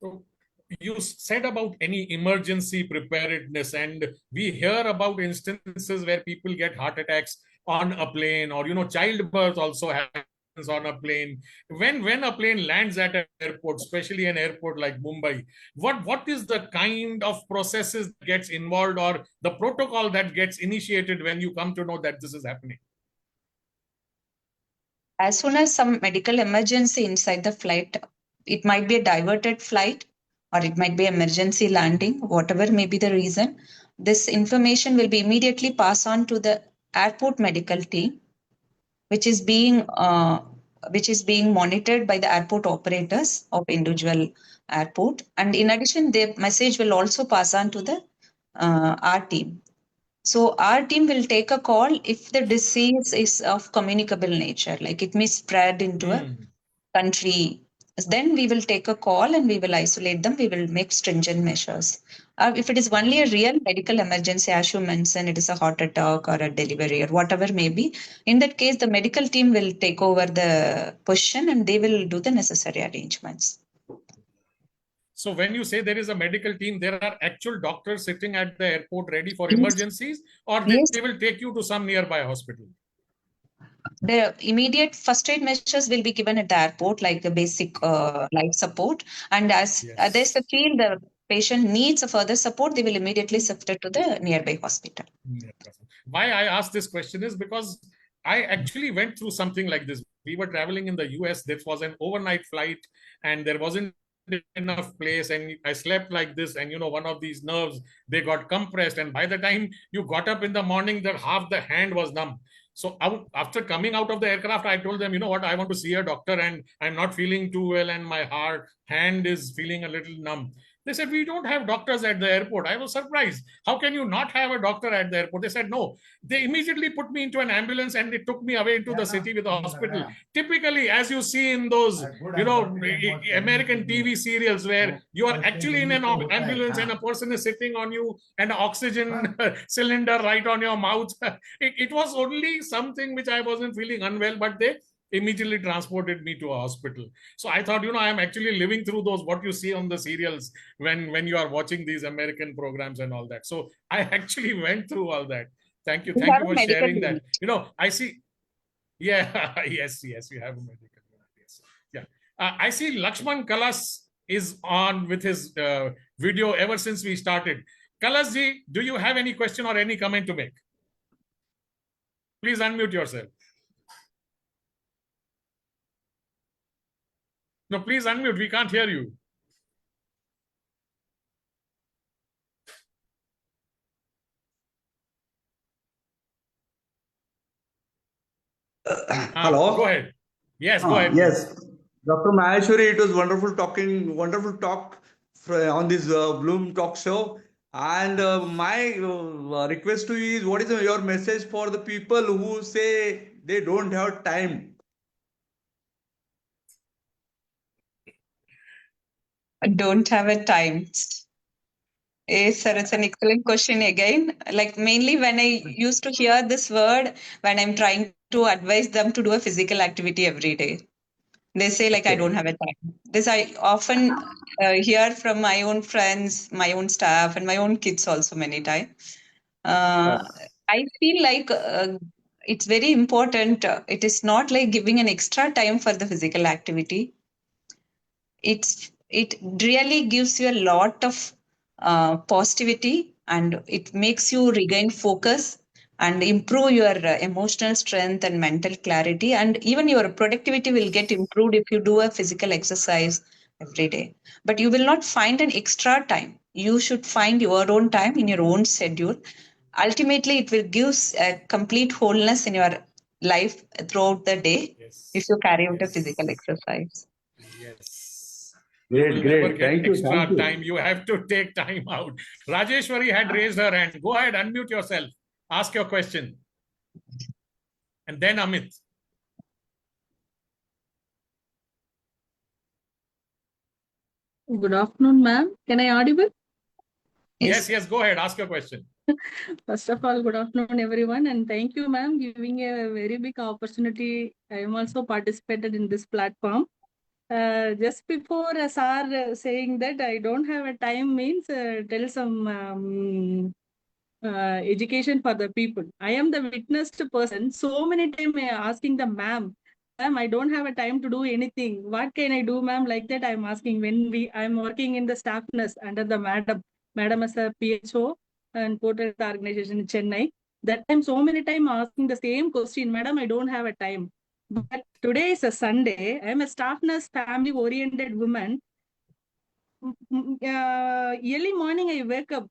So you said about any emergency preparedness, and we hear about instances where people get heart attacks on a plane, or childbirth also happens on a plane. When a plane lands at an airport, especially an airport like Mumbai, what is the kind of processes that gets involved, or the protocol that gets initiated when you come to know that this is happening?
As soon as some medical emergency inside the flight, it might be a diverted flight or it might be emergency landing, whatever may be the reason, this information will be immediately passed on to the airport medical team, which is being monitored by the airport operators of individual airport. And in addition, the message will also pass on to the our team. So our team will take a call if the disease is of communicable nature, like it may spread into a country. Then we will take a call and we will isolate them. We will make stringent measures. If it is only a real medical emergency, as you mentioned, it is a heart attack or a delivery or whatever may be. In that case, the medical team will take over the position and they will do the necessary arrangements.
So when you say there is a medical team, there are actual doctors sitting at the airport ready for emergencies, or they will take you to some nearby hospital?
The immediate first aid measures will be given at the airport, like a basic life support. And as they feel the patient needs a further support, they will immediately shift it to the nearby hospital.
Why I ask this question is because I actually went through something like this. We were traveling in the US. This was an overnight flight and there wasn't enough place, and I slept like this, and one of these nerves, they got compressed, and by the time you got up in the morning, half the hand was numb. So after coming out of the aircraft, I told them, you know what, I want to see a doctor and I'm not feeling too well and my hand is feeling a little numb. They said, we don't have doctors at the airport. I was surprised. How can you not have a doctor at the airport? They said, no. They immediately put me into an ambulance and they took me away into the city with a hospital. Typically, as you see in those, American TV serials where you are actually in an ambulance and a person is sitting on you and an oxygen cylinder right on your mouth. It was only something which I wasn't feeling unwell, but they immediately transported me to a hospital. So I thought, I am actually living through those, what you see on the serials when you are watching these American programs and all that. So I actually went through all that. Thank you for sharing that. I see. Yeah, yes, you have a medical unit. Yes. Yeah. I see Lakshman Kalas is on with his video ever since we started. Kalasji, do you have any question or any comment to make? Please unmute yourself. No, please unmute. We can't hear you.
Hello.
Go ahead. Yes, go ahead.
Yes, Dr. Maheshwari, it was wonderful talk on this Bloom Talk Show. And my request to you is, what is your message for the people who say they don't have time?
Don't have a time. Yes, sir, it's an excellent question again. Like mainly when I used to hear this word, when I'm trying to advise them to do a physical activity every day, they say like, I don't have a time. This I often hear from my own friends, my own staff, and my own kids also many times. I feel like it's very important. It is not like giving an extra time for the physical activity. It really gives you a lot of positivity, and it makes you regain focus and improve your emotional strength and mental clarity, and even your productivity will get improved if you do a physical exercise every day. But you will not find an extra time. You should find your own time in your own schedule. Ultimately, it will give a complete wholeness in your life throughout the day if
Yes.
you carry out a
Yes.
physical exercise.
Yes. You will
Great,
never
great.
get
Thank you.
extra
Thank you.
time. You have to take time out. Rajeshwari had raised her hand. Go ahead, unmute yourself. Ask your question. And then Amit.
Good afternoon, ma'am. Can I audible?
Yes,
Yes.
yes, go ahead. Ask your question.
First of all, good afternoon, everyone, and thank you, ma'am, giving a very big opportunity. I am also participated in this platform. Just before sir saying that I don't have a time means tell some education for the people. I am the witnessed person. So many times asking the ma'am, I don't have a time to do anything. What can I do, ma'am? Like that, I'm asking when I'm working in the staff nurse under the madam as a PHO and portal organization in Chennai. That time, so many times asking the same question, madam, I don't have a time. But today is a Sunday. I'm a staff nurse, family oriented woman. Early morning, I wake up.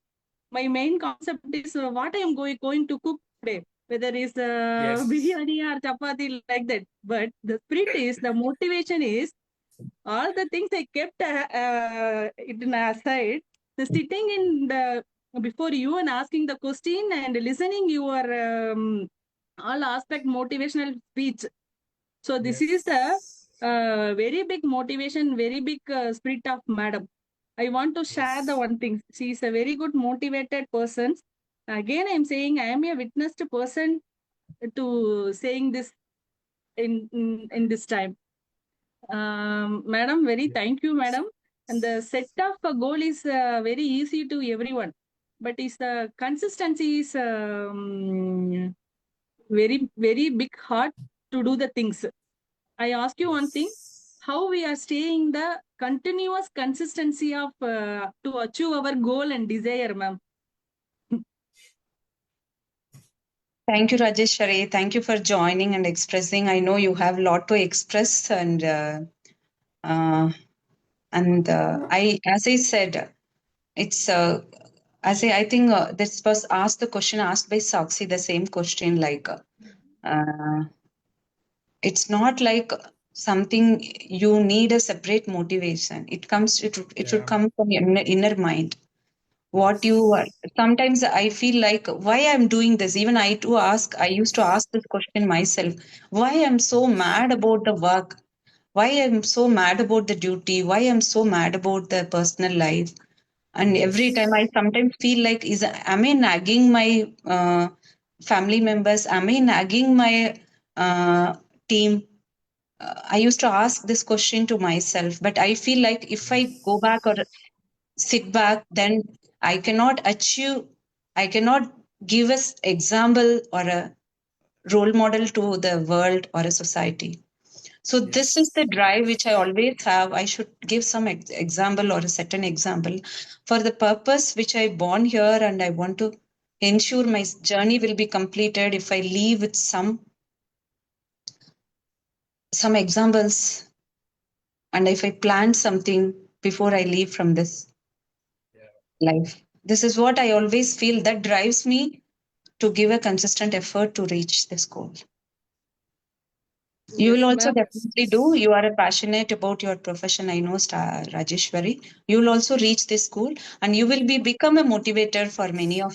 My main concept is what I am going to cook today, whether it's
Yes.
biryani or chapati like that. But the spirit is, the motivation is, all the things I kept it aside. The sitting in the before you and asking the question and listening your all aspect motivational speech. So this is the
Yes.
very big motivation, very big spirit of madam. I want to share the
Yes.
one thing. She is a very good motivated person. Again, I'm saying I am a witnessed person to saying this in this time. Madam, very thank you, madam. And the set of a goal is very easy to everyone, but is the consistency is very big hard to do the things. I ask you one thing:
Yes.
how we are staying the continuous consistency of to achieve our goal and desire, ma'am.
Thank you, Rajeshwari. Thank you for joining and expressing. I know you have a lot to express, and as I said, it's I think this was asked the question asked by Sakshi, the same question, like it's not like something you need a separate motivation. It should
Yeah.
come from your inner mind. What you are,
Yes.
sometimes I feel like why I'm doing this. Even I used to ask this question myself: why I'm so
Yes.
mad about the work, why I'm so mad about the duty, why I'm so mad about the personal life. And every time
Yes.
I sometimes feel like, am I nagging my family members, am I nagging my team? I used to ask this question to myself, but I feel like if I go
Yes.
back or sit back, then I cannot achieve, I cannot give us example or a role model to the world or a society. So this is the
Yes.
drive which I always have. I should give some example or a certain example for the purpose which I born here, and I want to ensure my journey will be completed if I leave with some examples, and if I plan something before I leave from this
Yeah.
life. This is what I always feel that drives me to give a consistent effort to reach this goal. You will
Yes,
also
ma'am.
definitely do. You are passionate about your profession, I know, Rajeshwari. You will also reach this goal, and you will become a motivator for many of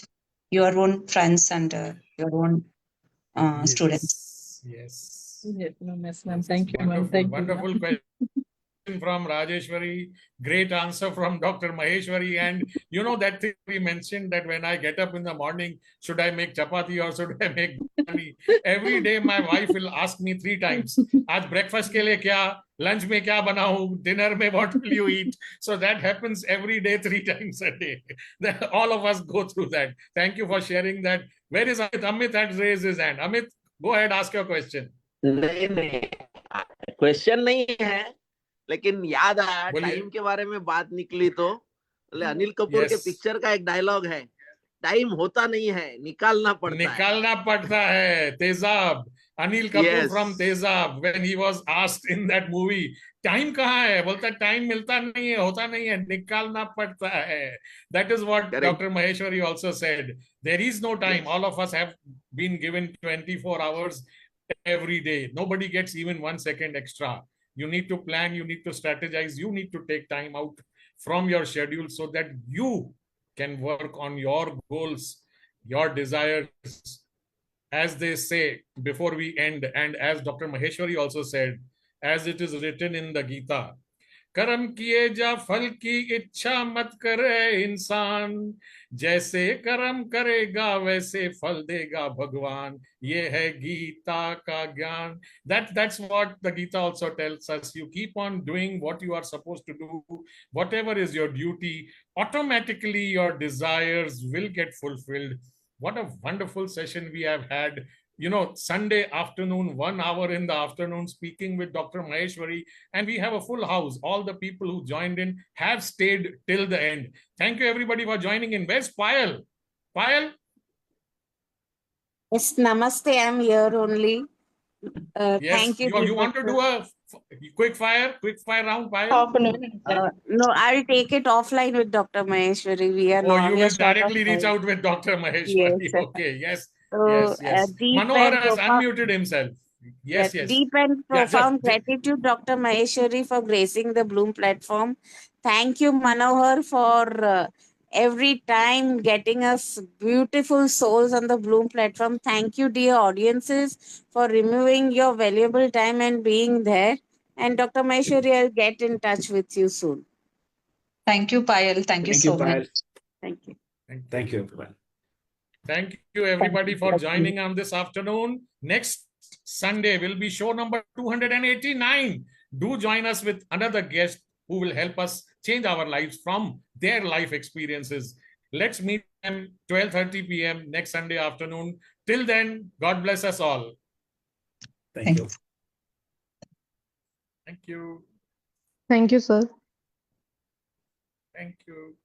your own friends and your own students.
Yes. Yes.
Yes, ma'am. Yes, ma'am.
Yes.
Thank you, ma'am.
Wonderful.
Thank you, ma'am.
Wonderful question from Rajeshwari. Great answer from Dr. Maheshwari. And you know that thing we mentioned, that when I get up in the morning, should I make chapati or should I make biryani? Every day my wife will ask me 3 times. Aaj breakfast ke liye kya? Lunch mein kya banao? Dinner mein what will you eat? So that happens every day, 3 times a day. All of us go through that. Thank you for sharing that. Where is Amit? Amit has raised his hand. Amit, Go ahead, ask your question.
नहीं नहीं, question नहीं है, लेकिन याद आया
बोलिए।
Time के बारे में बात निकली तो अनिल कपूर के
Yes.
पिक्चर का एक डायलॉग है, टाइम होता नहीं है, निकालना पड़ता है.
निकालना पड़ता है. तेजाब. Anil Kapoor
Yes.
from Tezab, when he was asked in that movie, time कहाँ है, बोलता टाइम मिलता नहीं है, होता नहीं है, निकालना पड़ता है. That is what
Correct.
Dr. Maheshwari also said. There is no time.
Yes.
All of us have been given 24 hours every day. Nobody gets even 1 second extra. You need to plan, you need to strategize, you need to take time out from your schedule so that you can work on your goals, your desires. As they say before we end, and as Dr. Maheshwari also said, as it is written in the Gita, कर्म किए जा फल की इच्छा मत करे इंसान, जैसे कर्म करेगा वैसे फल देगा भगवान, ये है गीता का ज्ञान. That's what the Gita also tells us. You keep on doing what you are supposed to do, whatever is your duty, automatically your desires will get fulfilled. What a wonderful session we have had. Sunday afternoon, 1 hour in the afternoon, speaking with Dr. Maheshwari, and we have a full house. All the people who joined in have stayed till the end. Thank you, everybody, for joining in. Where's Payal? Payal?
Yes, namaste. I'm here only.
Yes,
Thank you.
you want to
Deepak
do
sir.
a quick fire round, Payal?
No, I'll take it offline with Dr. Maheshwari. We are
Oh,
not.
you
We are
will
short of
directly reach
time.
out with Dr.
Yes.
Maheshwari. Okay, yes,
So,
yes, yes.
deep
Manohar
and
has
profound.
unmuted himself.
Yeah,
Yes, yes.
deep and
Yeah,
profound gratitude, Dr. Maheshwari, for gracing the Bloom platform. Thank you, Manohar, for every time getting us beautiful souls on the Bloom platform. Thank you, dear audiences, for removing your valuable time and being there. And Dr. Maheshwari, I'll get in touch with you soon.
Thank you, Payal. Thank you
Thank you,
so much.
Payal.
Thank you.
Thank you, everyone.
Thank you, everybody, for joining on this afternoon. Next Sunday will be show number 289. Do join us with another guest who will help us change our lives from their life experiences. Let's meet them 12:30 p.m. next Sunday afternoon. Till then, God bless us all.
Thank you.
Thank you.
Thank you, sir.
Thank you.